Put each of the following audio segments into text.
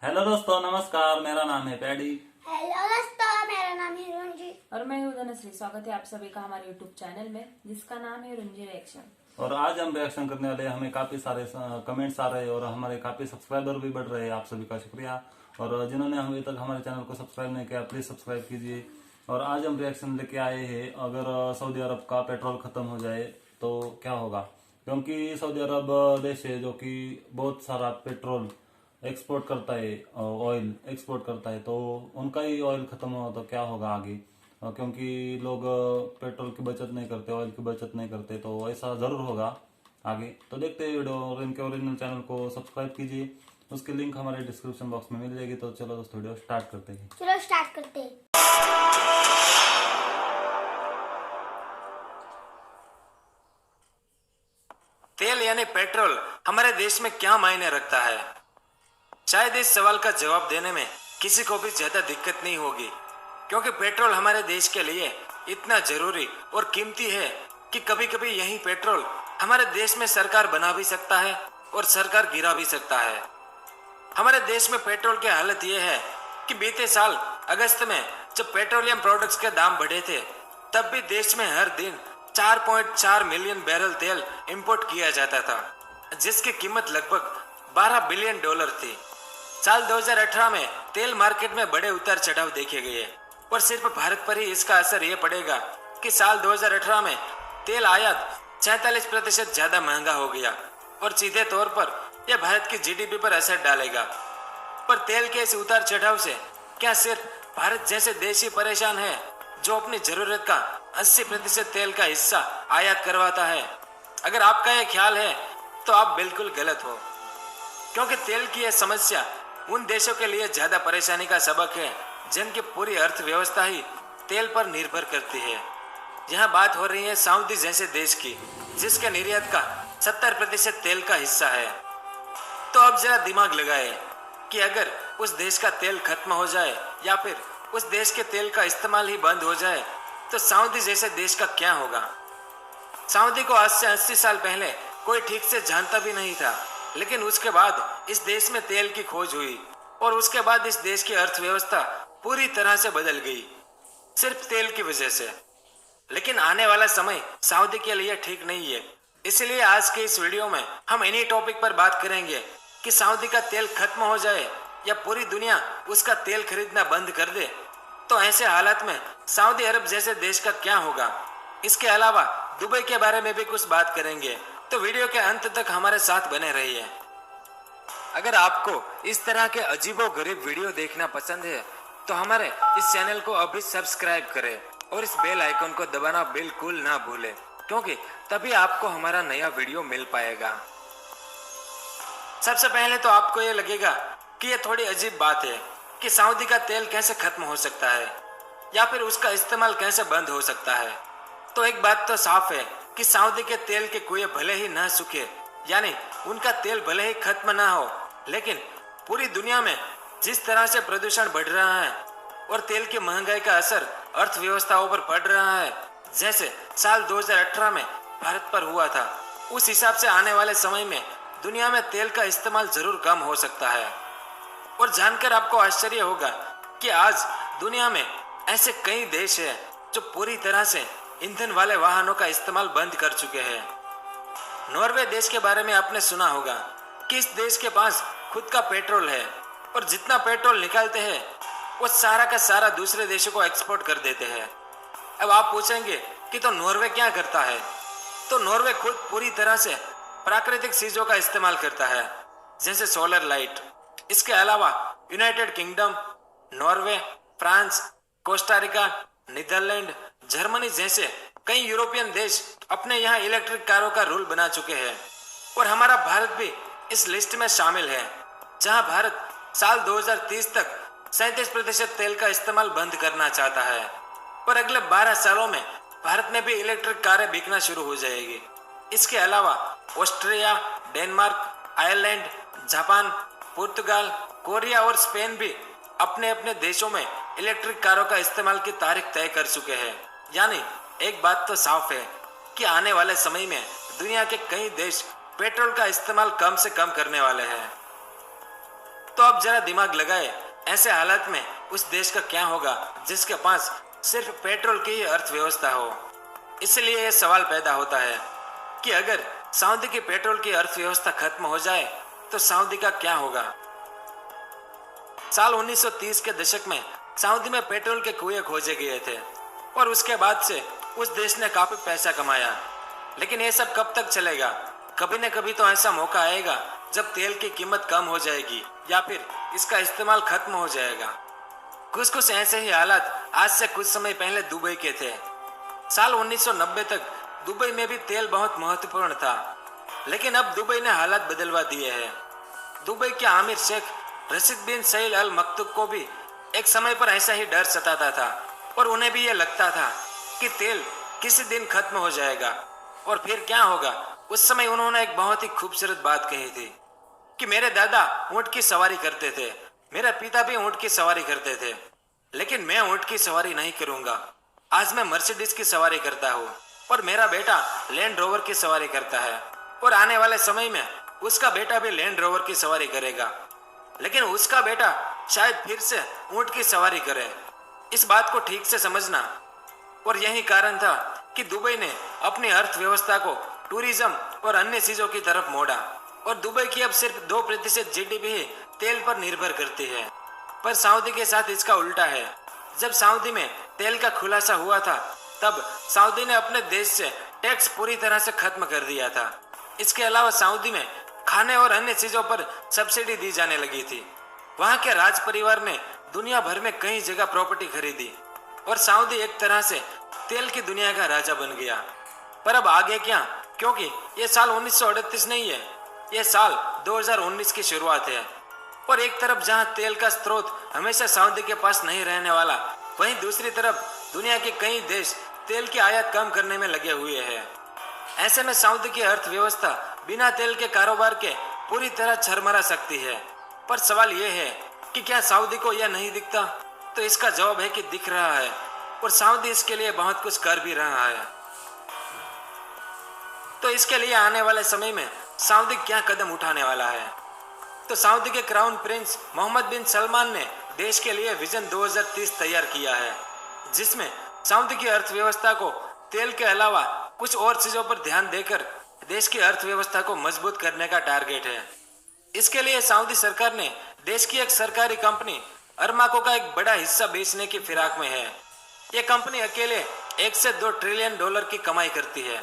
Hello दोस्तों, नमस्कार। मेरा नाम है पैडी। हेलो दोस्तों, मेरा नाम है रुंजी। और मैं हूँ धनश्री। स्वागत है आप सभी का हमारे यूट्यूब चैनल में जिसका नाम है रुंजी रिएक्शन। और आज हम रिएक्शन करने वाले हैं। हमें काफी सारे कमेंट्स आ रहे हैं और हमारे काफी सब्सक्राइबर भी बढ़ रहे हैं। आप सभी का शुक्रिया। और जिन्होंने अभी तक हमारे चैनल को सब्सक्राइब नहीं किया, प्लीज सब्सक्राइब कीजिए। और आज हम रिएक्शन लेके आए हैं, अगर सऊदी अरब का पेट्रोल खत्म हो जाए तो क्या होगा। क्योंकि सऊदी अरब देश है जो कि बहुत सारा पेट्रोल एक्सपोर्ट करता है, ऑयल एक्सपोर्ट करता है, तो उनका ही ऑयल खत्म हो तो क्या होगा आगे। क्योंकि लोग पेट्रोल की बचत नहीं करते, ऑयल की बचत नहीं करते, तो ऐसा जरूर होगा आगे। तो देखते हैं वीडियो और इनके ओरिजिनल चैनल को सब्सक्राइब कीजिए। उसकी लिंक हमारे डिस्क्रिप्शन बॉक्स में मिल जाएगी। तो चलो दोस्तों, वीडियो स्टार्ट करते हैं। चलो स्टार्ट करते हैं। तेल यानी पेट्रोल हमारे देश में क्या मायने रखता है? शायद इस सवाल का जवाब देने में किसी को भी ज्यादा दिक्कत नहीं होगी, क्योंकि पेट्रोल हमारे देश के लिए इतना जरूरी और कीमती है कि कभी कभी यही पेट्रोल हमारे देश में सरकार बना भी सकता है और सरकार गिरा भी सकता है। हमारे देश में पेट्रोल की हालत यह है कि बीते साल अगस्त में जब पेट्रोलियम प्रोडक्ट्स के दाम बढ़े थे, तब भी देश में हर दिन 4.4 मिलियन बैरल तेल इंपोर्ट किया जाता था, जिसकी कीमत लगभग 12 बिलियन डॉलर थी। साल 2018 में तेल मार्केट में बड़े उतार चढ़ाव देखे गए और सिर्फ भारत पर ही इसका असर यह पड़ेगा कि साल 2018 में तेल आयात 46% ज्यादा महंगा हो गया और सीधे तौर पर यह भारत की जीडीपी पर असर डालेगा। पर तेल के इस उतार चढ़ाव से क्या सिर्फ भारत जैसे देश ही परेशान है, जो अपनी जरूरत का 80% तेल का हिस्सा आयात करवाता है? अगर आपका यह ख्याल है तो आप बिल्कुल गलत हो, क्योंकि तेल की यह समस्या उन देशों के लिए ज्यादा परेशानी का सबक है जिनकी पूरी अर्थव्यवस्था ही तेल पर निर्भर करती है। यहाँ बात हो रही है सऊदी जैसे देश की, जिसके निर्यात का 70% तेल का हिस्सा है। तो अब जरा दिमाग लगाए कि अगर उस देश का तेल खत्म हो जाए या फिर उस देश के तेल का इस्तेमाल ही बंद हो जाए तो सऊदी जैसे देश का क्या होगा। सऊदी को आज से 80 साल पहले कोई ठीक से जानता भी नहीं था, लेकिन उसके बाद इस देश में तेल की खोज हुई और उसके बाद इस देश की अर्थव्यवस्था पूरी तरह से बदल गई, सिर्फ तेल की वजह से। लेकिन आने वाला समय सऊदी के लिए ठीक नहीं है, इसलिए आज के इस वीडियो में हम इन्हीं टॉपिक पर बात करेंगे कि सऊदी का तेल खत्म हो जाए या पूरी दुनिया उसका तेल खरीदना बंद कर दे, तो ऐसे हालात में सऊदी अरब जैसे देश का क्या होगा। इसके अलावा दुबई के बारे में भी कुछ बात करेंगे, तो वीडियो के अंत तक हमारे साथ बने रहिए। अगर आपको इस तरह के अजीबो गरीब वीडियो देखना पसंद है तो हमारे इस चैनल को अभी सब्सक्राइब करें और इस बेल आइकन को दबाना बिल्कुल ना भूलें, क्योंकि तभी आपको हमारा नया वीडियो मिल पाएगा। सबसे पहले तो आपको ये लगेगा कि ये थोड़ी अजीब बात है कि सऊदी का तेल कैसे खत्म हो सकता है या फिर उसका इस्तेमाल कैसे बंद हो सकता है। तो एक बात तो साफ है कि सऊदी के तेल के कुएं भले ही न सूखे, यानी उनका तेल भले ही खत्म ना हो, लेकिन पूरी दुनिया में जिस तरह से प्रदूषण बढ़ रहा है और तेल की महंगाई का असर अर्थव्यवस्थाओं पर पड़ रहा है, जैसे साल 2018 में भारत पर हुआ था, उस हिसाब से आने वाले समय में दुनिया में तेल का इस्तेमाल जरूर कम हो सकता है। और जानकर आपको आश्चर्य होगा कि आज दुनिया में ऐसे कई देश हैं जो पूरी तरह से ईंधन वाले वाहनों का इस्तेमाल बंद कर चुके हैं। नॉर्वे देश के बारे में आपने सुना होगा कि इस देश के पास खुद का पेट्रोल है और जितना पेट्रोल निकालते हैं वो सारा का सारा दूसरे देशों को एक्सपोर्ट कर देते हैं। अब आप पूछेंगे कि तो नॉर्वे क्या करता है? तो नॉर्वे खुद पूरी तरह से प्राकृतिक चीजों का इस्तेमाल करता है, जैसे सोलर लाइट। इसके अलावा United Kingdom, Norway, France, Costa Rica, Netherland, Germany जैसे कई यूरोपियन देश अपने यहाँ इलेक्ट्रिक कारों का रूल बना चुके हैं और हमारा भारत भी इस लिस्ट में शामिल है, जहां भारत साल 2030 तक 37% तेल का इस्तेमाल बंद करना चाहता है। और अगले 12 सालों में भारत में भी इलेक्ट्रिक कारें बिकना शुरू हो जाएगी। इसके अलावा ऑस्ट्रिया, डेनमार्क, आयरलैंड, जापान, पुर्तगाल, कोरिया और स्पेन भी अपने अपने देशों में इलेक्ट्रिक कारों का इस्तेमाल की तारीख तय कर चुके हैं। यानी एक बात तो साफ है कि आने वाले समय में दुनिया के कई देश पेट्रोल का इस्तेमाल कम से कम करने वाले हैं। तो अब जरा दिमाग लगाए, ऐसे हालात में उस देश का क्या होगा जिसके पास सिर्फ पेट्रोल की ही अर्थव्यवस्था हो। इसलिए यह सवाल पैदा होता है कि अगर सऊदी की पेट्रोल की अर्थव्यवस्था खत्म हो जाए तो सऊदी का क्या होगा। साल 1930 के दशक में सऊदी में पेट्रोल के कुएं खोजे गए थे और उसके बाद से उस देश ने काफी पैसा कमाया। लेकिन ये सब कब तक चलेगा? कभी न कभी तो ऐसा मौका आएगा जब तेल की कीमत कम हो जाएगी या फिर इसका इस्तेमाल खत्म हो जाएगा। कुछ ऐसे ही हालात आज से कुछ समय पहले दुबई के थे। साल 1990 तक दुबई में भी तेल बहुत महत्वपूर्ण था, लेकिन अब दुबई ने हालात बदलवा दिए हैं। दुबई के आमिर शेख रशीद बिन सईद अल मकतूम को भी एक समय पर ऐसा ही डर सताता था और उन्हें भी यह लगता था कि तेल किसी दिन खत्म हो जाएगा। और फिर क्या होगा? उस समय उन्होंने एक बहुत ही खूबसूरत बात कही थी कि मेरे दादा ऊंट की सवारी करते थे, मेरा पिता भी ऊंट की सवारी करते थे, लेकिन मैं ऊंट की सवारी नहीं करूंगा। आज मैं मर्सिडीज की सवारी करता हूँ और मेरा बेटा लैंड रोवर की सवारी करता है और आने वाले समय में उसका बेटा भी लैंड रोवर की सवारी करेगा, लेकिन उसका बेटा शायद फिर से ऊंट की सवारी करे। इस बात को ठीक से समझना। और यही कारण था कि दुबई ने अपनी अर्थव्यवस्था को टूरिज्म और अन्य चीजों की तरफ मोड़ा और दुबई की अब सिर्फ 2% जीडीपी ही तेल पर निर्भर करती है। पर सऊदी के साथ इसका उल्टा है। जब सऊदी में तेल का खुलासा हुआ था तब सऊदी ने अपने देश से टैक्स पूरी तरह से खत्म कर दिया था। इसके अलावा सऊदी में खाने और अन्य चीजों पर सब्सिडी दी जाने लगी थी। वहां के राज परिवार ने दुनिया भर में कई जगह प्रॉपर्टी खरीदी और सऊदी एक तरह से तेल की दुनिया का राजा बन गया। पर अब आगे क्या? क्योंकि ये साल 1938 नहीं है, ये साल 2019 की शुरुआत है। और एक तरफ जहां तेल का स्रोत हमेशा सऊदी के पास नहीं रहने वाला, वहीं दूसरी तरफ दुनिया के कई देश तेल की आयात कम करने में लगे हुए हैं। ऐसे में सऊदी की अर्थव्यवस्था बिना तेल के कारोबार के पूरी तरह झरमरा सकती है। पर सवाल यह है कि क्या सऊदी को यह नहीं दिखता? तो इसका जवाब है कि दिख रहा है और सऊदी इसके लिए बहुत कुछ कर भी रहा है। तो इसके लिए आने वाले समय में सऊदी क्या कदम उठाने वाला है? तो सऊदी के क्राउन प्रिंस मोहम्मद बिन सलमान ने देश के लिए विजन 2030 तैयार किया है, जिसमें सऊदी की अर्थव्यवस्था को तेल के अलावा कुछ और चीजों पर ध्यान देकर देश की अर्थव्यवस्था को मजबूत करने का टारगेट है। इसके लिए सऊदी सरकार ने देश की एक सरकारी कंपनी अरमाको का एक बड़ा हिस्सा बेचने की फिराक में है। ये कंपनी अकेले 1 से 2 ट्रिलियन डॉलर की कमाई करती है।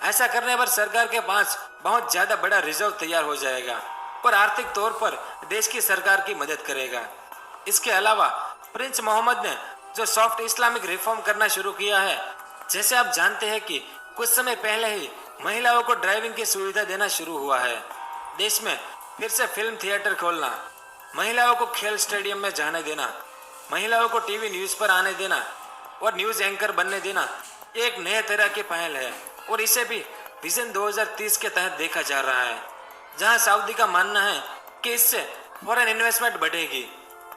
ऐसा करने पर सरकार के पास बहुत ज्यादा बड़ा रिजर्व तैयार हो जाएगा और आर्थिक तौर पर देश की सरकार की मदद करेगा। इसके अलावा प्रिंस मोहम्मद ने जो सॉफ्ट इस्लामिक रिफॉर्म करना शुरू किया है, जैसे आप जानते हैं कि कुछ समय पहले ही महिलाओं को ड्राइविंग की सुविधा देना शुरू हुआ है। देश में फिर से फिल्म थिएटर खोलना, महिलाओं को खेल स्टेडियम में जाने देना, महिलाओं को टीवी न्यूज पर आने देना और न्यूज एंकर बनने देना एक नए तरह की पहल है और इसे भी विजन 2030 के तहत देखा जा रहा है, जहां सऊदी का मानना है कि इससे फॉरेन इन्वेस्टमेंट बढ़ेगी।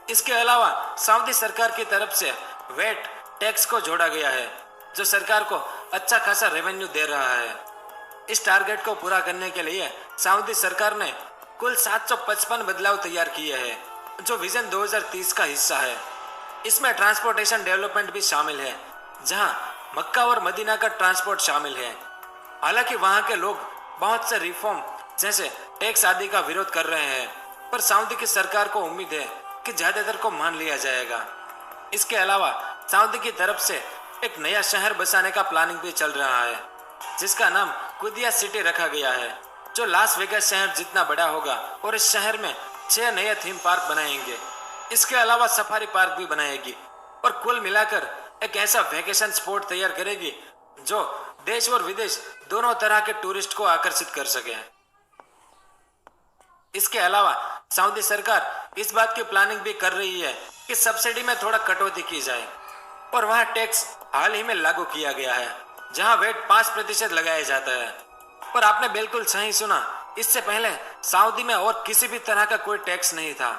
इसके अलावा सऊदी सरकार की तरफ से वेट टैक्स को जोड़ा गया है, जो सरकार को अच्छा खासा रेवेन्यू दे रहा है। इस टारगेट को पूरा करने के लिए सऊदी सरकार ने कुल 755 बदलाव तैयार किए हैं, जो विजन 2030 का हिस्सा है। इसमें ट्रांसपोर्टेशन डेवलपमेंट भी शामिल है, जहां मक्का और मदीना का ट्रांसपोर्ट शामिल है। हालांकि वहां के लोग बहुत से रिफॉर्म जैसे टैक्स आदि का विरोध कर रहे हैं, पर सऊदी की सरकार को उम्मीद है कि ज्यादातर को मान लिया जाएगा। इसके अलावा सऊदी की तरफ से एक नया शहर बसाने का प्लानिंग भी चल रहा है, जिसका नाम कुदिया सिटी रखा गया है, जो लास वेगास शहर जितना बड़ा होगा और इस शहर में 6 नए थीम पार्क बनाएंगे। इसके अलावा सफारी पार्क भी बनाएगी और कुल मिलाकर एक ऐसा वेकेशन स्पॉट तैयार करेगी जो देश और विदेश दोनों तरह के टूरिस्ट को आकर्षित कर सके। इसके अलावा सऊदी सरकार इस बात की प्लानिंग भी कर रही है कि सब्सिडी में थोड़ा कटौती की जाए और वहां टैक्स हाल ही में लागू किया गया है, जहां वेट 5% लगाया जाता है। पर आपने बिल्कुल सही सुना, इससे पहले सऊदी में और किसी भी तरह का कोई टैक्स नहीं था।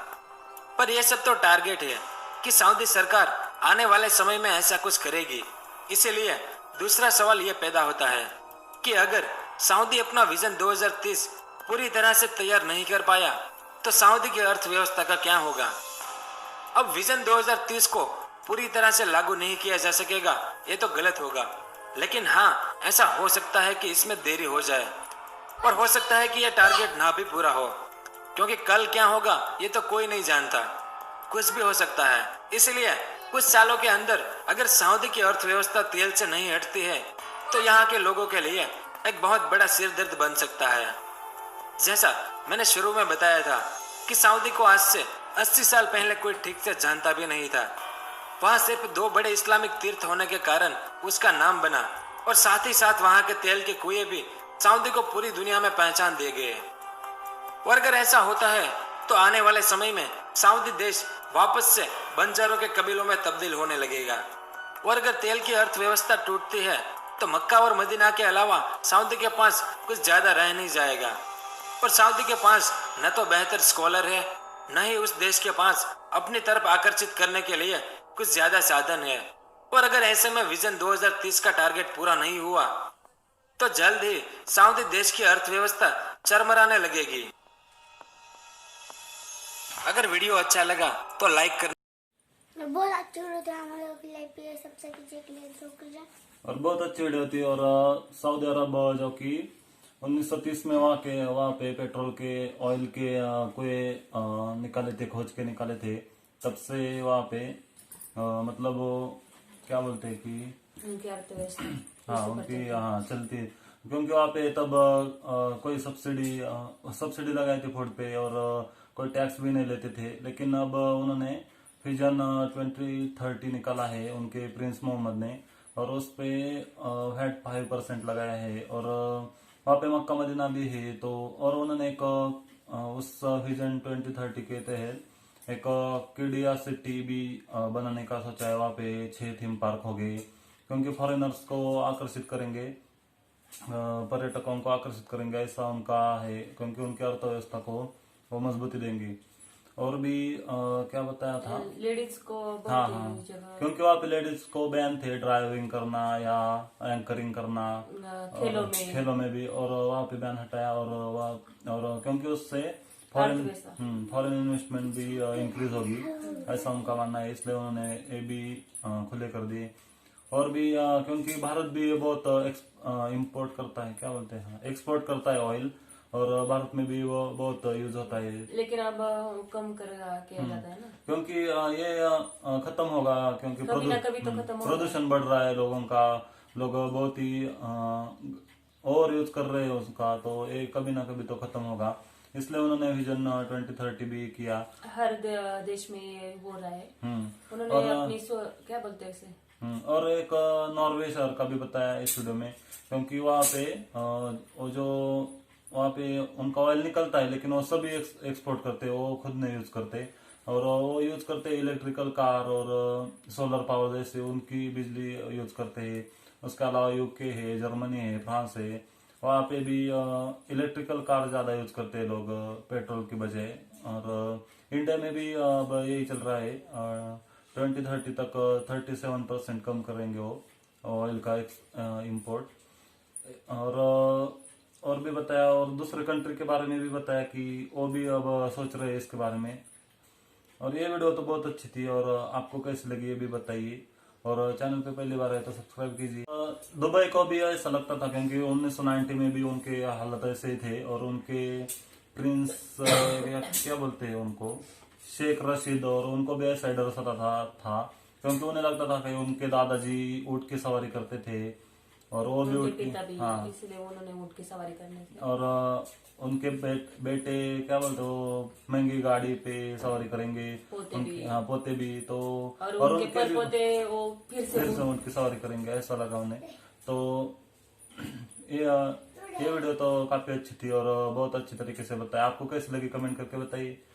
पर यह सब तो टारगेट है कि सऊदी सरकार आने वाले समय में ऐसा कुछ करेगी। इसीलिए दूसरा सवाल यह पैदा होता है कि अगर सऊदी अपना विजन 2030 पूरी तरह से तैयार नहीं कर पाया तो सऊदी की अर्थव्यवस्था का क्या होगा? अब विजन 2030 को पूरी तरह से लागू नहीं किया जा सकेगा, ये तो गलत होगा। लेकिन हाँ, ऐसा हो सकता है कि इसमें देरी हो जाए और हो सकता है कि यह टारगेट ना भी पूरा हो, क्योंकि कल क्या होगा ये तो कोई नहीं जानता, कुछ भी हो सकता है। इसलिए कुछ सालों के अंदर अगर सऊदी की अर्थव्यवस्था तेल से नहीं हटती है तो यहाँ के लोगों के लिए एक बहुत बड़ा सिरदर्द बन सकता है। जैसा मैंने शुरू में बताया था कि सऊदी को आज से 80 साल पहले कोई ठीक से जानता भी नहीं था। वहाँ सिर्फ 2 बड़े इस्लामिक तीर्थ होने के कारण उसका नाम बना और साथ ही साथ वहाँ के तेल के कुएं भी सऊदी को पूरी दुनिया में पहचान दिए गए। और अगर ऐसा होता है तो आने वाले समय में सऊदी देश वापस से बंजारों के कबीलों में तब्दील होने लगेगा। और अगर तेल की अर्थव्यवस्था टूटती है तो मक्का और मदीना के अलावा सऊदी के पास कुछ ज्यादा रह नहीं जाएगा। और सऊदी के पास न तो बेहतर स्कॉलर है, न ही उस देश के पास अपनी तरफ आकर्षित करने के लिए कुछ ज्यादा साधन है। और अगर ऐसे में विजन 2030 का टारगेट पूरा नहीं हुआ तो जल्द ही सऊदी देश की अर्थव्यवस्था चरमराने लगेगी। अगर वीडियो अच्छा लगा तो लाइक करना। बहुत अच्छी होती है हमारे लोग लाइफ पे सबसे कीजिए के लिए जो कीजिए। और बहुत अच्छी वीडियो थी। और सऊदी अरब जो कि 1930 में वहाँ पे पेट्रोल के ऑयल के कुएं निकाले थे, खोज के निकाले थे। तब से वहाँ पे मतलब वो क्या बोलते हैं कि उनकी अर्थव्यवस्था हाँ उनकी हाँ चलती है, क्योंकि वहाँ पे तब कोई सब्सिडी लगाई थी फूड पे और कोई टैक्स भी नहीं लेते थे। लेकिन अब उन्होंने विजन 2030 निकाला है उनके प्रिंस मोहम्मद ने, और उस पे वैट 5% लगाया है। और वहाँ पे मक्का मदीना भी है। तो और उन्होंने एक उस विजन 2030 के तहत एक किडिया सिटी भी बनाने का सोचा है। वहाँ पे 6 थीम पार्क हो गए, क्योंकि फॉरेनर्स को आकर्षित करेंगे, पर्यटकों को आकर्षित करेंगे, ऐसा उनका है, क्योंकि उनकी अर्थव्यवस्था को वो मजबूती देंगी। और भी क्या बताया था, लेडीज को हाँ बहुत हाँ, जगह क्योंकि वहाँ पे लेडीज को बैन थे ड्राइविंग करना या एंकरिंग करना खेलों में भी, और वहाँ पे बैन हटाया। और क्योंकि उससे फॉरेन इन्वेस्टमेंट भी इंक्रीज होगी, ऐसा उनका मानना है। इसलिए उन्होंने ये भी खुले कर दिए। और भी क्योंकि भारत भी बहुत इम्पोर्ट करता है, क्या बोलते हैं, एक्सपोर्ट करता है ऑयल, और भारत में भी वो बहुत यूज होता है। लेकिन अब कम किया जाता है ना, क्योंकि ये खत्म होगा, क्योंकि कभी ना कभी तो खत्म होगा। प्रदूषण बढ़ रहा है लोगों का, लोग बहुत ही ओवर यूज कर रहे हैं उसका, तो ये कभी ना कभी तो खत्म होगा। इसलिए उन्होंने विजन 2030 भी किया। हर देश में ये हो रहा है। उन्होंने और अपनी क्या बोलते हैं इसे, और एक नॉर्वे शहर का भी बताया इस वीडियो में, क्योंकि वहाँ पे वो जो वहाँ पे उनका ऑयल निकलता है, लेकिन वो सभी एक्सपोर्ट करते हैं, वो खुद नहीं यूज करते। और वो यूज करते हैं इलेक्ट्रिकल कार और सोलर पावर जैसे उनकी बिजली यूज करते हैं। उसके अलावा यूके है, जर्मनी है, फ्रांस है, वहाँ पे भी इलेक्ट्रिकल कार ज्यादा यूज करते हैं लोग पेट्रोल की बजाय। और इंडिया में भी अब यही चल रहा है, 2030 तक 37% कम करेंगे वो ऑयल का इम्पोर्ट। और भी बताया, और दूसरे कंट्री के बारे में भी बताया कि वो भी अब सोच रहे हैं इसके बारे में। और ये वीडियो तो बहुत अच्छी थी, और आपको कैसी लगी ये भी बताइए। और चैनल पे पहली बार है तो सब्सक्राइब कीजिए। दुबई को भी ऐसा लगता था, क्योंकि 1990 में भी उनके हालत ऐसे ही थे, और उनके प्रिंस क्या बोलते हैं उनको, शेख रशीद, और उनको भी ऐसा डर सता था, क्योंकि उन्हें लगता था कि उनके दादाजी ऊँट की सवारी करते थे, और वो भी ऊँट की, हाँ, इसलिए उन्होंने ऊँट की सवारी करने से। और उनके बेटे क्या बोलते हो, महंगी गाड़ी पे सवारी करेंगे, हाँ पोते भी, तो और उनके पोते वो फिर से उनकी सवारी करेंगे, ऐसा लगा उन्हें। तो ये वीडियो तो काफी अच्छी थी और बहुत अच्छी तरीके से बताया। आपको कैसी लगी कमेंट करके बताइए।